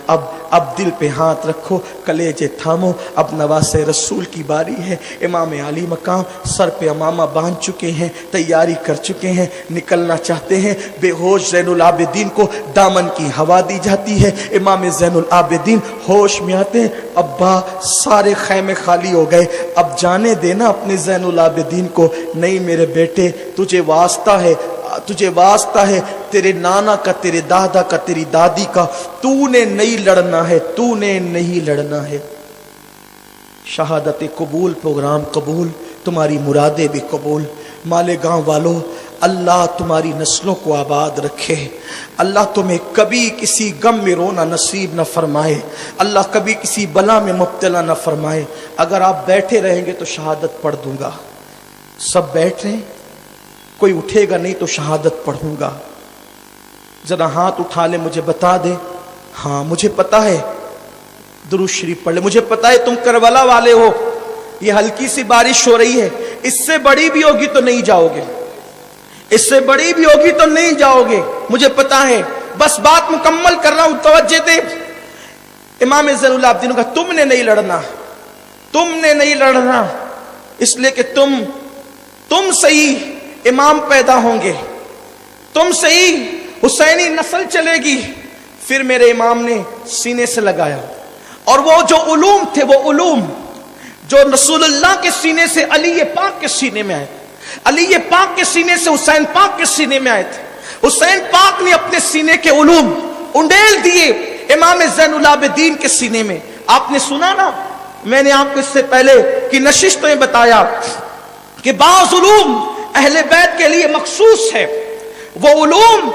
अब दिल पे हाथ रखो, कलेजे थामो, अब नवासे रसूल की बारी है। इमाम अली मकाम सर पे अमामा बांध चुके हैं, तैयारी कर चुके हैं, निकलना चाहते हैं। बेहोश ज़ैनुल आबिदीन को दामन की हवा दी जाती है। इमाम ज़ैनुल आबिदीन होश में आते हैं, अब्बा सारे खैमे खाली हो गए, अब जाने देना अपने ज़ैनुल आबिदीन को। नहीं मेरे बेटे, तुझे वास्ता है, तुझे वास्ता है तेरे नाना का, तेरे दादा का, तेरी दादी का, तूने नहीं लड़ना है, तूने नहीं लड़ना है। शहादत कबूल, प्रोग्राम कबूल, तुम्हारी मुरादें भी कबूल। मालेगांव वालों, अल्लाह तुम्हारी नस्लों को आबाद रखे। अल्लाह तुम्हें कभी किसी गम में रोना नसीब न फरमाए। अल्लाह कभी किसी बला में मुब्तला न फरमाए। अगर आप बैठे रहेंगे तो शहादत पढ़ दूंगा। सब बैठ रहे, कोई उठेगा नहीं तो शहादत पढ़ूंगा। जरा हाथ उठा ले, मुझे बता दे। हाँ मुझे पता है, दुरूद शरीफ पढ़ ले। मुझे पता है तुम करबला वाले हो। ये हल्की सी बारिश हो रही है, इससे बड़ी भी होगी तो नहीं जाओगे, इससे बड़ी भी होगी तो नहीं जाओगे, मुझे पता है। बस बात मुकम्मल कर रहा हूं, तवज्जो दे। इमाम ज़ैनुल आबिदीन का तुमने नहीं लड़ना, तुमने नहीं लड़ना, इसलिए कि तुम सही इमाम पैदा होंगे, तुम सही हुसैनी नस्ल चलेगी। फिर मेरे इमाम ने सीने से लगाया, और वो जो उलूम थे, वो उलूम जो रसूलुल्लाह के सीने से अली पाक के सीने में आए, अली पाक के सीने से हुसैन पाक के सीने में आए थे। हुसैन पाक ने अपने सीने के उलूम उंडेल दिए इमाम ज़ैनुल आबिदीन के सीने में। आपने सुना ना, मैंने आपको इससे पहले की नशिस्तों में बताया कि बाज़ उलूम अहले बैत के लिए मखसूस है, वो उलूम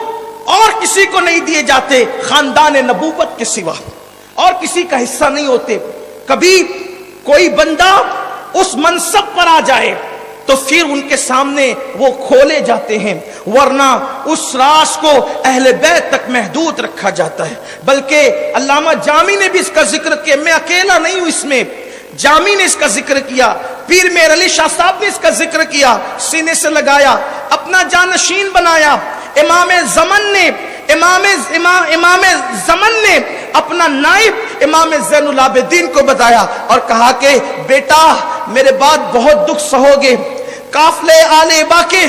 और किसी को नहीं दिए जाते खानदान नबूवत के सिवा, और किसी का हिस्सा नहीं होते। कभी कोई बंदा उस मनसब पर आ जाए तो फिर उनके सामने वो खोले जाते हैं, वरना उस राज को अहले बैत तक महदूद रखा जाता है। बल्कि अल्लामा जामी ने भी इसका जिक्र किया, मैं अकेला नहीं हूं इसमें, जामी ने इसका जिक्र किया, पीर मेर अली शाह साहब ने इसका जिक्र किया, सीने से लगाया, अपना जानशीन बनाया। इमाम ज़मन ने अपना नाइब इमाम ज़ैनुल आबिदीन को बताया और कहा कि बेटा मेरे बाद बहुत दुख सहोगे, काफले आले बाके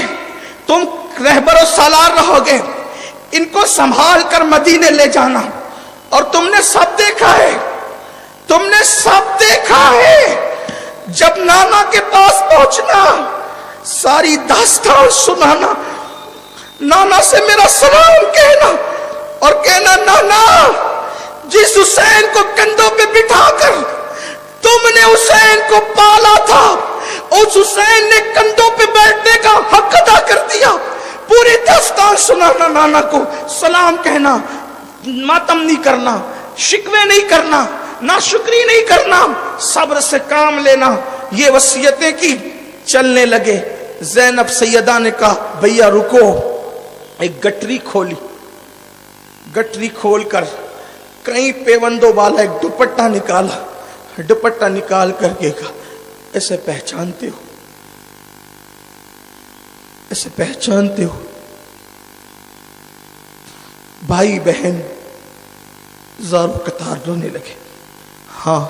तुम रहबर सालार रहोगे, इनको संभाल कर मदीने ले जाना। और तुमने सब देखा है, तुमने सब देखा है, जब नाना के पास पहुंचना, सारी दास्तान सुनाना, नाना से मेरा सलाम कहना और कहना नाना, जिस हुसैन को कंधों पे बिठाकर तुमने हुसैन को पाला था, उस हुसैन ने कंधों पे बैठने का हक अदा कर दिया। पूरी दास्तान सुनाना, नाना को सलाम कहना, मातम नहीं करना, शिकवे नहीं करना, नाशुक्री नहीं करना, सब्र से काम लेना, ये वसीयतें की। चलने लगे। ज़ैनब सैयदा ने कहा भैया रुको, एक गठरी खोली, गठरी खोलकर कहीं पेवंदों वाला एक दुपट्टा निकाला, दुपट्टा निकाल करके कहा ऐसे पहचानते हो, ऐसे पहचानते हो? भाई बहन ज़ारों कतार रोने लगे। हाँ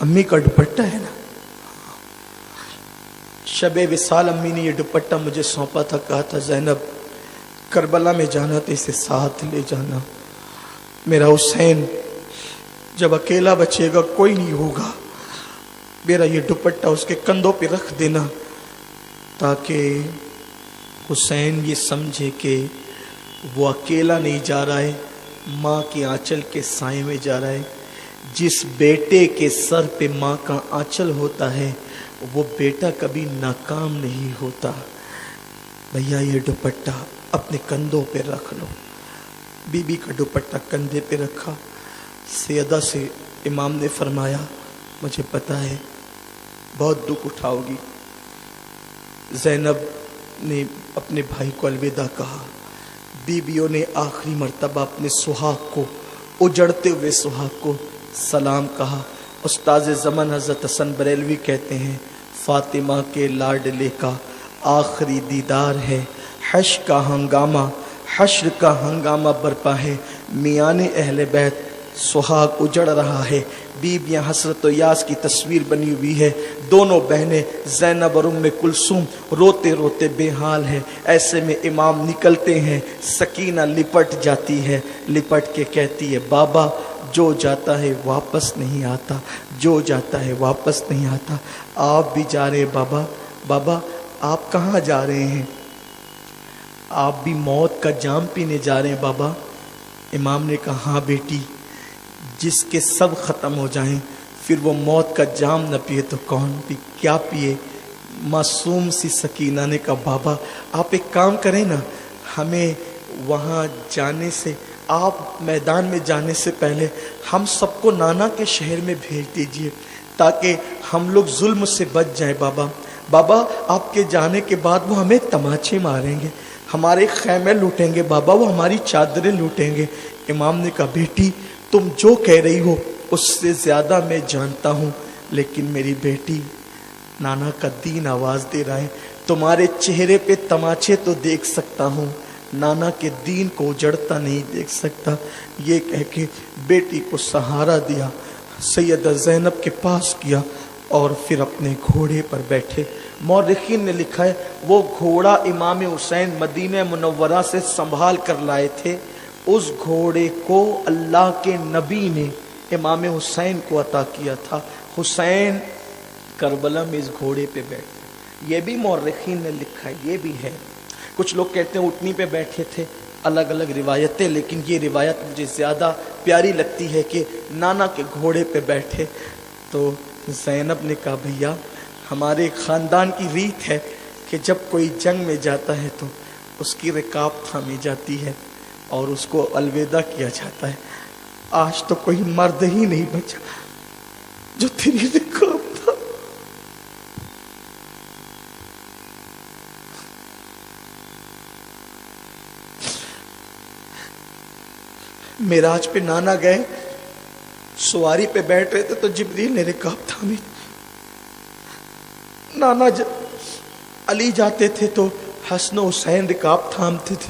अम्मी का दुपट्टा है ना, शबे विसाल अम्मी ने ये दुपट्टा मुझे सौंपा था, कहा था ज़ैनब करबला में जाना तो इसे साथ ले जाना, मेरा हुसैन जब अकेला बचेगा कोई नहीं होगा, मेरा ये दुपट्टा उसके कंधों पे रख देना, ताकि हुसैन ये समझे कि वो अकेला नहीं जा रहा है, माँ के आंचल के साए में जा रहा है। जिस बेटे के सर पे माँ का आंचल होता है वो बेटा कभी नाकाम नहीं होता। भैया ये दुपट्टा अपने कंधों पे रख लो। बीबी का दुपट्टा कंधे पे रखा। सैयदा से इमाम ने फरमाया मुझे पता है बहुत दुख उठाओगी। ज़ैनब ने अपने भाई को अलविदा कहा। बीबियों ने आखिरी मर्तबा अपने सुहाग को, उजड़ते हुए सुहाग को सलाम कहा। उस्ताद ज़मन हज़रत हसन बरेलवी कहते हैं फ़ातिमा के लाडले का आखिरी दीदार है, हश्र का हंगामा बरपा है, मियाने अहले बैत सुहाग उजड़ रहा है, बीबियां हसरत और यास की तस्वीर बनी हुई है। दोनों बहनें ज़ैनब और उम्मे कुलसूम रोते रोते बेहाल है। ऐसे में इमाम निकलते हैं, सकीना लिपट जाती है, लिपट के कहती है बाबा जो जाता है वापस नहीं आता, जो जाता है वापस नहीं आता। आप भी जा रहे हैं बाबा, बाबा आप कहाँ जा रहे हैं? आप भी मौत का जाम पीने जा रहे हैं बाबा। इमाम ने कहा हाँ बेटी, जिसके सब ख़त्म हो जाएं फिर वो मौत का जाम न पिए तो कौन भी क्या पिए। मासूम सी सकीना ने कहा बाबा आप एक काम करें ना, हमें वहाँ जाने से, आप मैदान में जाने से पहले हम सबको नाना के शहर में भेज दीजिए ताकि हम लोग जुल्म से बच जाएं बाबा। बाबा आपके जाने के बाद वो हमें तमाचे मारेंगे, हमारे खैमे लूटेंगे बाबा, वो हमारी चादरें लूटेंगे। इमाम ने कहा बेटी तुम जो कह रही हो उससे ज़्यादा मैं जानता हूँ, लेकिन मेरी बेटी नाना का दीन आवाज़ दे रहा है, तुम्हारे चेहरे पे तमाचे तो देख सकता हूँ, नाना के दीन को उजड़ता नहीं देख सकता। ये कह के बेटी को सहारा दिया, सैयदा ज़ैनब के पास किया और फिर अपने घोड़े पर बैठे। मौरखीन ने लिखा है वो घोड़ा इमाम हुसैन मदीना मुनव्वरा से संभाल कर लाए थे, उस घोड़े को अल्लाह के नबी ने इमाम हुसैन को अता किया था। हुसैन करबला में इस घोड़े पे बैठे, ये भी मौरखीन ने लिखा है, ये भी है। कुछ लोग कहते हैं उटनी पे बैठे थे, अलग अलग रिवायतें, लेकिन ये रिवायत मुझे ज़्यादा प्यारी लगती है कि नाना के घोड़े पे बैठे। तो ज़ैनब ने कहा भैया हमारे ख़ानदान की रीत है कि जब कोई जंग में जाता है तो उसकी रिकाब थामी जाती है और उसको अलविदा किया जाता है। आज तो कोई मर्द ही नहीं बचा जो तेरी रिकाब था। मेराज पे नाना गए, सवारी पे बैठ रहे थे तो जिब्रील ने रिकाब थामी। नाना अली जाते थे तो हसन हुसैन रिकाब थामते थे,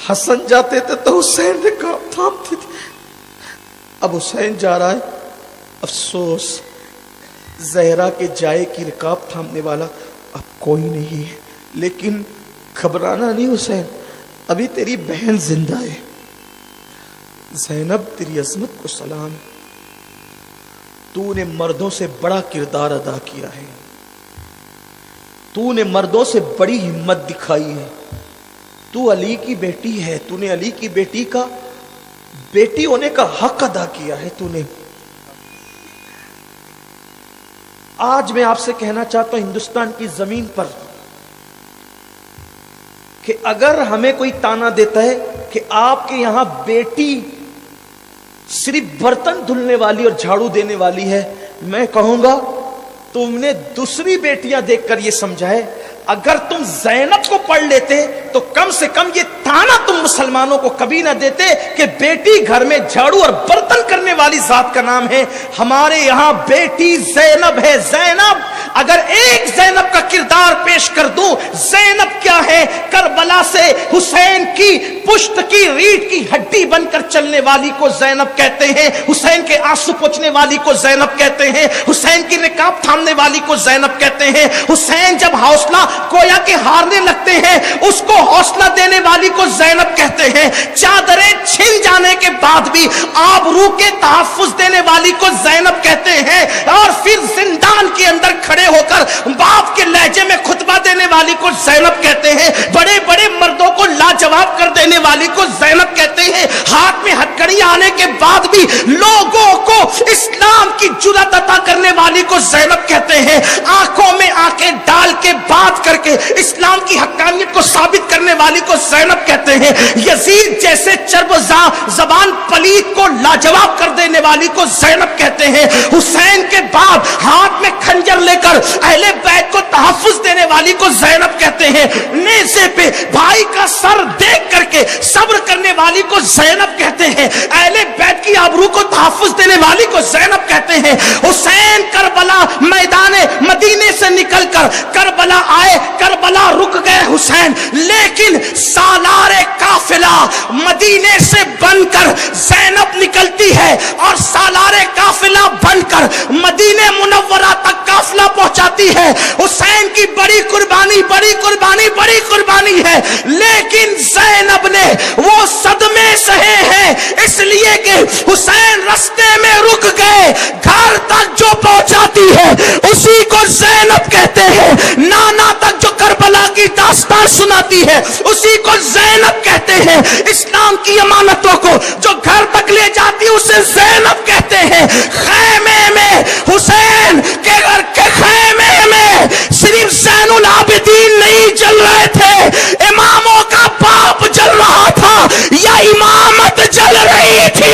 हसन जाते थे तो हुसैन रिकाब थामते थे। अब हुसैन जा रहा है, अफसोस जहरा के जाए की रिकाब थामने वाला अब कोई नहीं है। लेकिन घबराना नहीं हुसैन, अभी तेरी बहन जिंदा है। ज़ैनब तेरी अजमत को सलाम, तूने मर्दों से बड़ा किरदार अदा किया है, तूने मर्दों से बड़ी हिम्मत दिखाई है, तू अली की बेटी है, तूने अली की बेटी का बेटी होने का हक अदा किया है तूने। आज मैं आपसे कहना चाहता हूं हिंदुस्तान की जमीन पर कि अगर हमें कोई ताना देता है कि आपके यहां बेटी सिर्फ बर्तन धुलने वाली और झाड़ू देने वाली है, मैं कहूंगा तुमने दूसरी बेटियां देखकर यह समझा है, अगर तुम ज़ैनब को पढ़ लेते तो कम से कम ये ताना तुम मुसलमानों को कभी ना देते कि बेटी घर में झाड़ू और बर्तन करने वाली जात का नाम है। हमारे यहां बेटी ज़ैनब है। ज़ैनब, अगर एक ज़ैनब का किरदार पेश कर दूं, ज़ैनब क्या है? करबला से हुसैन की पुश्त की रीढ़ की हड्डी बनकर चलने वाली को ज़ैनब कहते हैं, हुसैन के आंसू पोंछने वाली को ज़ैनब कहते हैं, हुसैन की निकाब थामने वाली को ज़ैनब कहते हैं। हुसैन जब हौसला कोया के हारने लगते हैं उसको हौसला देने वाली को ज़ैनब कहते हैं। चादरें छिन जाने के बाद भी आबरू के तहफ्फुज देने वाली को ज़ैनब कहते हैं। और फिर जिंदान के अंदर खड़े होकर बाप के लहजे में खुतबा देने वाली को ज़ैनब कहते हैं। बड़े बड़े मर्दों को लाजवाब कर देने वाली को ज़ैनब कहते हैं। हाथ में हथकड़ी आने के बाद भी लोगों को इस्लाम की जुर्रत अता करने वाली को ज़ैनब कहते हैं। आंखों में आंखें डाल के बात करके इस्लाम की हक्कानियत को साबित करने वाली को ज़ैनब कहते हैं। यजीद जैसे चर्बजा जबान पलीद को लाजवाब कर देने वाली को ज़ैनब कहते हैं। हुसैन के बाद हाथ में खंजर लेकर अहले बैत को तहफ्फुज देने वाली को ज़ैनब कहते हैं। नेज़े पे भाई का सर देख करके सब्र करने वाली को ज़ैनब कहते हैं। अहले बैत की کی آبرو کو تحفظ دینے والی کو زینب کہتے ہیں. حسین کربلا میدان مدینے سے نکل کر کربلا آئے, کربلا رک گئے حسین, لیکن سالار قافلہ مدینے سے بن کر زینب نکلتی ہے اور سالار قافلہ بن کر مدینہ منورہ تک قافلہ پہنچاتی ہے. حسین کی بڑی قربانی بڑی قربانی بڑی قربانی ہے, لیکن زینب نے وہ صدمے سہے ہیں اس لیے کہ حسین رستے میں رک گئے. گھر تک جو پہنچاتی ہے اسی کو زینب کہتے ہیں. نانا تک جو کربلا کی داستان سناتی ہے اسی کو زینب کہتے ہیں. اسلام کی امانتوں کو جو گھر تک لے جاتی ہے اسے زینب کہتے ہیں. خیمے میں حسین کے گھر کے خیمے میں صرف زین العابدین نہیں جل رہے تھے, اماموں کا باپ جل رہا تھا یا امامت جل رہی تھی.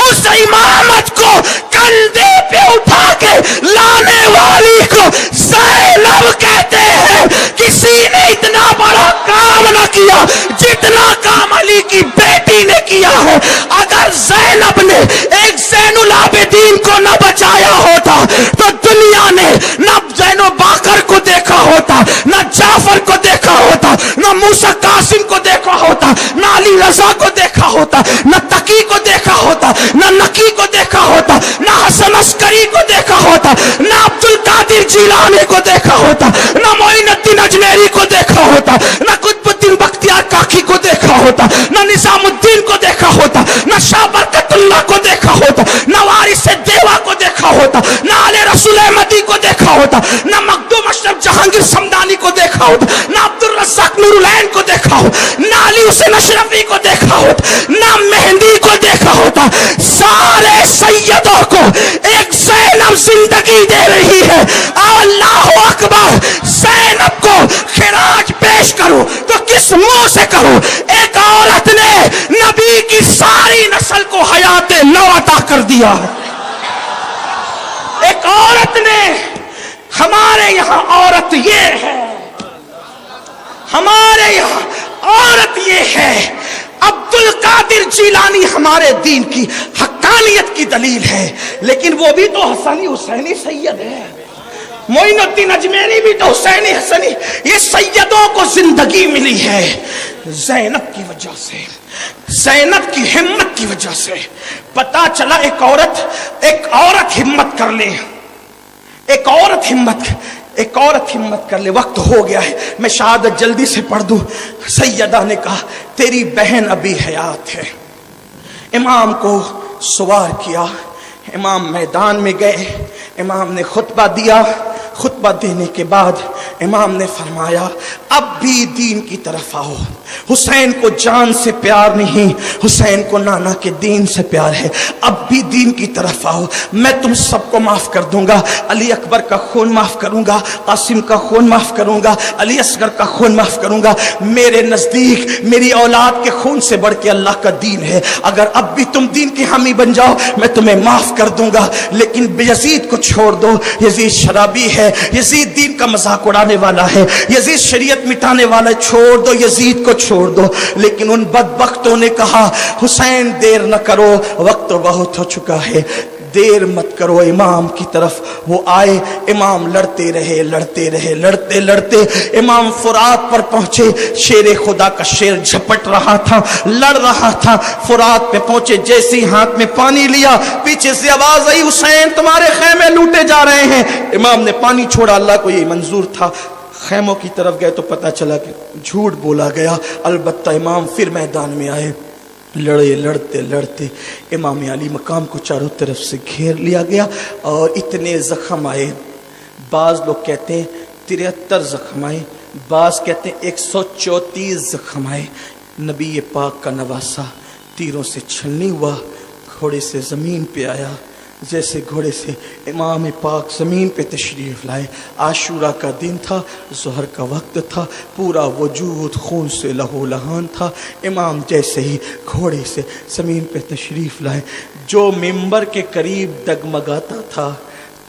اس امامت کو کندھے پہ اٹھا کے لانے والی کو زینب کہتے ہیں. کسی نے اتنا بڑا کام نہ کیا جتنا کام علی کی بیٹی نے کیا ہے. اگر زینب نے ایک زین العابدین کو نہ بچایا ہوتا تو دنیا نے نہ زین و باقر کو دیکھا ہوتا, نہ جعفر کو دیکھا ہوتا, نہ موسیٰ قاسم کو دیکھا ہوتا, نہ علی رضا کو دیکھا ہوتا, نہ تقی کو دیکھا ہوتا, نہ نقی کو دیکھا ہوتا, نہ حسن عسکری کو دیکھا ہوتا, نہ عبد القادر جیلانی کو دیکھا ہوتا, نہ معین الدین اجمیری کو دیکھا ہوتا, نہ قطب الدین بختیار کاکی کو دیکھا ہوتا, نہ نظام الدین کو دیکھا ہوتا, نہ شاہ برکت اللہ کو دیکھا ہوتا, نہ وارث دیوا کو دیکھا ہوتا, نہ آل رسول احمدی کو دیکھا ہوتا, نہ مخدوم اشرف جہانگیر سمدانی کو دیکھا ہوتا, نہ عبد الرزاق نور العین کو دیکھا ہوتا, نہ علی حسین اشرفی کو دیکھا ہوتا, نہ مہندی کو دیکھا ہوتا. سارے سیدوں کو ایک زینب زندگی دے رہی ہے. اللہ اکبر. زینب کو خراج پیش کروں تو کس منہ سے کروں؟ ایک عورت نے نبی کی ساری نسل کو حیات نو عطا کر دیا ہے. ایک عورت نے, ہمارے یہاں عورت یہ ہے, ہمارے یہاں عورت یہ ہے. عبد القادر جیلانی ہمارے دین کی حقانیت کی دلیل ہے, لیکن وہ بھی تو حسنی حسینی سید ہے. معین الدین اجمیری بھی تو حسینی حسنی. یہ سیدوں کو زندگی ملی ہے زینب کی وجہ سے, زینب کی ہمت کی وجہ سے. پتا چلا ایک عورت ہمت کر لے, ایک عورت ہمت کر لے. وقت ہو گیا ہے, میں شہادت جلدی سے پڑھ دوں. سیدہ نے کہا تیری بہن ابھی حیات ہے. امام کو سوار کیا, امام میدان میں گئے, امام نے خطبہ دیا. خطبہ دینے کے بعد امام نے فرمایا اب بھی دین کی طرف آؤ. حسین کو جان سے پیار نہیں, حسین کو نانا کے دین سے پیار ہے. اب بھی دین کی طرف آؤ, میں تم سب کو معاف کر دوں گا. علی اکبر کا خون معاف کروں گا, قاسم کا خون معاف کروں گا, علی اصغر کا خون معاف کروں گا. میرے نزدیک میری اولاد کے خون سے بڑھ کے اللہ کا دین ہے. اگر اب بھی تم دین کی حامی بن جاؤ میں تمہیں معاف کر دوں گا, لیکن یزید کو چھوڑ دو. یزید شرابی ہے, یزید دین کا مذاق اڑانے والا ہے, یزید شریعت مٹانے والا ہے, چھوڑ دو یزید کو چھوڑ دو. لیکن ان بدبختوں نے کہا حسین دیر نہ کرو, وقت بہت ہو چکا ہے, دیر مت کرو. امام کی طرف وہ آئے, امام لڑتے رہے. امام فرات پر پہنچے. شیر خدا کا شیر جھپٹ رہا تھا, لڑ رہا تھا. فرات پہ پہنچے, جیسی ہاتھ میں پانی لیا پیچھے سے آواز آئی حسین تمہارے خیمے لوٹے جا رہے ہیں. امام نے پانی چھوڑا, اللہ کو یہ منظور تھا. خیموں کی طرف گئے تو پتا چلا کہ جھوٹ بولا گیا. البتہ امام پھر میدان میں آئے. لڑتے امام علی مقام کو چاروں طرف سے گھیر لیا گیا اور اتنے زخم آئے. بعض لوگ کہتے ہیں 73 زخم آئے, بعض کہتے ہیں 134 زخم آئے. نبی پاک کا نواسا تیروں سے چھلنی ہوا, گھوڑے سے زمین پہ آیا. جیسے گھوڑے سے امام پاک زمین پہ تشریف لائے. عاشورہ کا دن تھا, ظہر کا وقت تھا, پورا وجود خون سے لہو لہان تھا. امام جیسے ہی گھوڑے سے زمین پہ تشریف لائے, جو ممبر کے قریب ڈگمگاتا تھا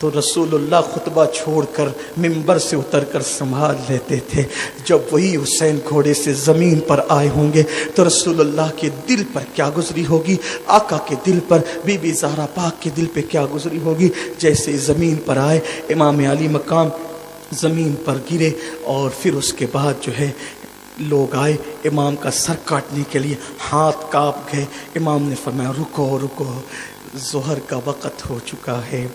تو रसूलुल्लाह खुतबा छोड़कर मिंबर से उतर कर संभाल लेते थे। जब वही हुसैन घोड़े से ज़मीन पर आए होंगे तो रसूलुल्लाह के दिल पर क्या गुजरी होगी, आका के दिल पर, बीबी ज़हरा पाक के दिल पे क्या गुजरी होगी। जैसे ज़मीन पर आए, इमाम अली मकाम ज़मीन पर गिरे और फिर उसके बाद जो है लोग आए इमाम का सर काटने के लिए, हाथ काँप गए। इमाम ने फरमाया रुको रुको, ज़ोहर का वक़्त हो चुका है,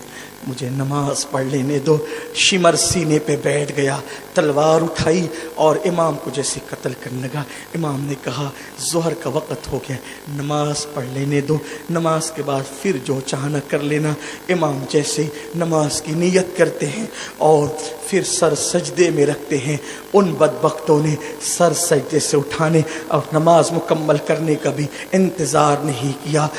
मुझे नमाज पढ़ लेने दो। शिमर सीने पे बैठ गया, तलवार उठाई और इमाम को जैसे कत्ल करने लगा। इमाम ने कहा ज़ोहर का वक़्त हो गया, नमाज पढ़ लेने दो, नमाज के बाद फिर जो चाहना कर लेना। इमाम जैसे नमाज की नीयत करते हैं और फिर सर सजदे में रखते हैं, उन बदबख्तों ने सर सजदे से उठाने और नमाज मुकम्मल करने का भी इंतज़ार नहीं किया।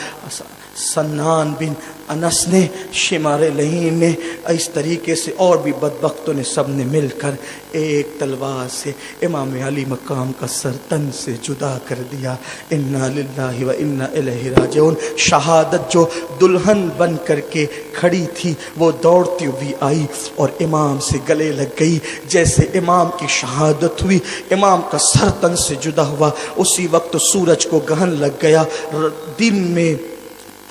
सन्नान बिन अनस ने, शिमार लहीन ने, इस तरीके से और भी बदबख्तों ने, सब ने मिलकर एक तलवार से इमाम अली मकाम का सर तन से जुदा कर दिया। इन्ना लिल्लाहि व इन्ना इलैहि राजिऊन। शहादत जो दुल्हन बन करके खड़ी थी वो दौड़ती हुई आई और इमाम से गले लग गई। जैसे इमाम की शहादत हुई, इमाम का सर तन से जुदा हुआ, उसी वक्त सूरज को गहन लग गया, दिन में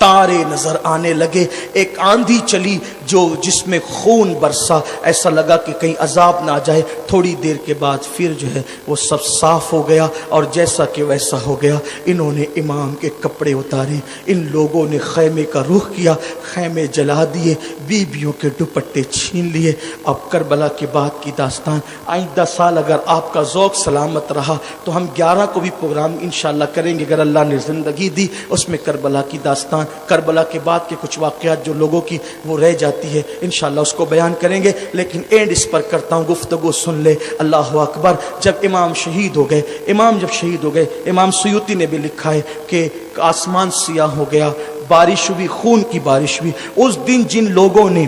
तारे नजर आने लगे, एक आंधी चली जो जिसमें खून बरसा, ऐसा लगा कि कहीं अजाब ना आ जाए। थोड़ी देर के बाद फिर जो है वो सब साफ हो गया और जैसा कि वैसा हो गया। इन्होंने इमाम के कपड़े उतारे, इन लोगों ने खैमे का रुख किया, खैमे जला दिए, बीबियों के दुपट्टे छीन लिए। अब करबला के बाद की दास्तान, आइंदा साल अगर आपका ज़ौक़ सलामत रहा तो हम 11 को भी प्रोग्राम इंशाअल्लाह करेंगे अगर अल्लाह ने ज़िंदगी दी। उसमें करबला की दास्तान, करबला के बाद के कुछ वाक़यात जो लोगों की वो रह जाती है, इंशाअल्लाह उसको बयान करेंगे। लेकिन एंड इस पर करता हूँ, गुफ्तगू सुन ले। अल्लाह अकबर। जब इमाम शहीद हो गए, इमाम जब शहीद हो गए, इमाम सुयूती ने भी लिखा है कि आसमान सियाह हो गया, बारिश हुई, खून की बारिश हुई। उस दिन जिन लोगों ने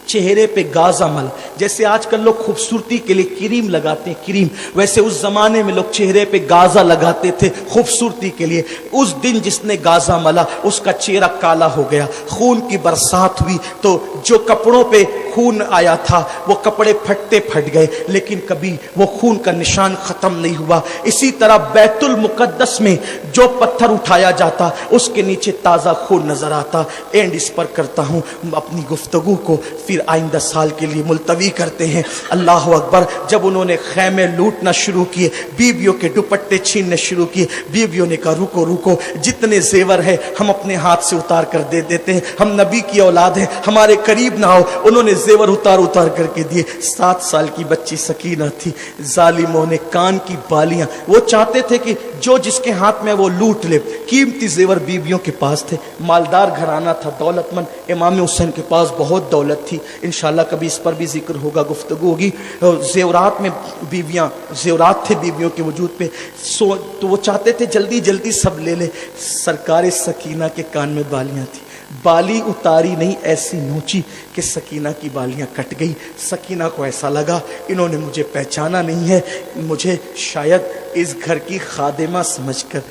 चेहरे पे गाजा मल, जैसे आजकल लोग खूबसूरती के लिए क्रीम लगाते हैं, क्रीम, वैसे उस जमाने में लोग चेहरे पे गाजा लगाते थे खूबसूरती के लिए। उस दिन जिसने गाजा मला उसका चेहरा काला हो गया, खून की बरसात हुई, तो जो कपड़ों पे खून आया था वो कपड़े फटते फट गए, लेकिन कभी वो खून का निशान खत्म नहीं हुआ। इसी तरह बैतुल मुकद्दस में जो पत्थर उठाया जाता उसके नीचे ताज़ा खून नजर आता। एंड इस पर करता हूँ अपनी गुफ्तगू को, फिर आइंदा साल के लिए मुलतवी करते हैं। अल्लाह अकबर। जब उन्होंने खैमे लूटना शुरू किए, बीवियों के दुपट्टे छीनने शुरू किए, बीवियों ने कहा रुको रुको, जितने जेवर है हम अपने हाथ से उतार कर दे देते हैं, हम नबी की औलाद हैं, हमारे करीब ना हो। उन्होंने जेवर उतार उतार करके दिए। 7 साल की बच्ची सकीना थी, जालिमों ने कान की बालियां, वो चाहते थे कि जो जिसके हाथ में वो लूट ले। कीमती जेवर बीवियों के पास थे, मालदार घराना था, दौलतमंद। इमाम हुसैन के पास बहुत दौलत थी, इंशाल्लाह कभी इस पर भी जिक्र होगा, गुफ्तगू होगी। जेवरात में बीवियां, जेवरात थे बीवियों के वजूद पे, तो वो चाहते थे जल्दी जल्दी सब ले ले। सरकार सकीना के कान में बालियां थी, बाली उतारी नहीं, ऐसी नोची कि सकीना की बालियां कट गई। सकीना को ऐसा लगा इन्होंने मुझे पहचाना नहीं है, मुझे शायद इस घर की खादिमा समझकर,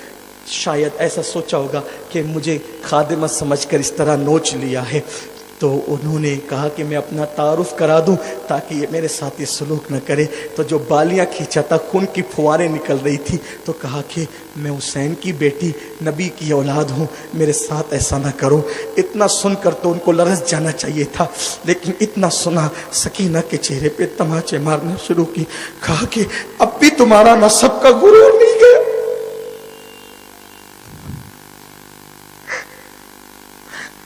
शायद ऐसा सोचा होगा कि मुझे खादिमा समझकर इस तरह नोच लिया है। तो उन्होंने कहा कि मैं अपना तारुफ करा दूं ताकि ये मेरे साथ ये सलूक न करे। तो जो बालियां खींचा था, खून की फुहारें निकल रही थी, तो कहा कि मैं हुसैन की बेटी, नबी की औलाद हूँ, मेरे साथ ऐसा ना करो। इतना सुनकर तो उनको लरस जाना चाहिए था, लेकिन इतना सुना, सकीना के चेहरे पे तमाचे मारने शुरू की। कहा कि अब भी तुम्हारा नसब का गुरूर नहीं गया,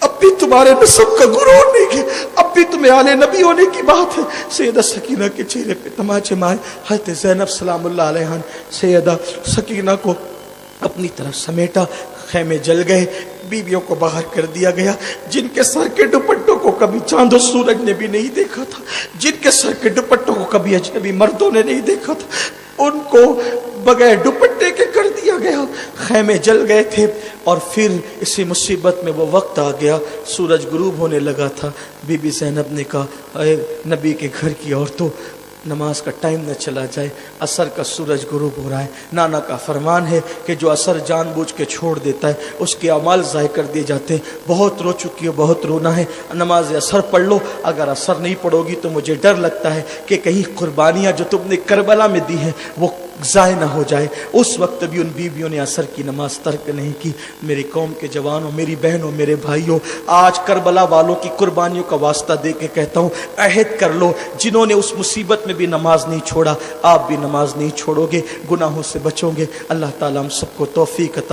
अब भी तुम्हारे नसब का गुरूर नहीं गया, अब भी तुम्हें आले नबी होने की बात है। सैयदा सकीना के चेहरे पे तमाचे मारे। हज़रत ज़ैनब सलामुल्लाह अलैहा सैयदा सकीना को अपनी तरफ समेटा, खैमे जल गए, बीवियों को बाहर कर दिया गया। जिनके सर के दुपट्टों को कभी चांद और सूरज ने भी नहीं देखा था, जिनके सर के दुपट्टों को कभी अजनबी मर्दों ने नहीं देखा था, उनको बगैर दुपट्टे के कर दिया गया। खैमे जल गए थे और फिर इसी मुसीबत में वो वक्त आ गया, सूरज गुरूब होने लगा था। बीबी ज़ैनब ने कहा, अरे नबी के घर की औरतों, نماز کا ٹائم نہ چلا جائے، عصر کا سورج غروب ہو رہا ہے۔ نانا کا فرمان ہے کہ جو عصر جان بوجھ کے چھوڑ دیتا ہے اس کے اعمال ضائع کر دیے جاتے ہیں۔ بہت رو چکی ہو، بہت رونا ہے، نماز عصر پڑھ لو۔ اگر عصر نہیں پڑھو گی تو مجھے ڈر لگتا ہے کہ کہیں قربانیاں جو تم نے کربلا میں دی ہیں وہ ضائع نہ ہو جائے۔ اس وقت بھی ان بیویوں نے عصر کی نماز ترک نہیں کی۔ میری قوم کے جوانوں، میری بہنوں، میرے بھائیوں، آج کربلا والوں کی قربانیوں کا واسطہ دے کے کہتا ہوں، عہد کر لو، جنہوں نے اس مصیبت میں بھی نماز نہیں چھوڑا، آپ بھی نماز نہیں چھوڑو گے، گناہوں سے بچو گے۔ اللہ تعالیٰ ہم سب کو توفیق عطا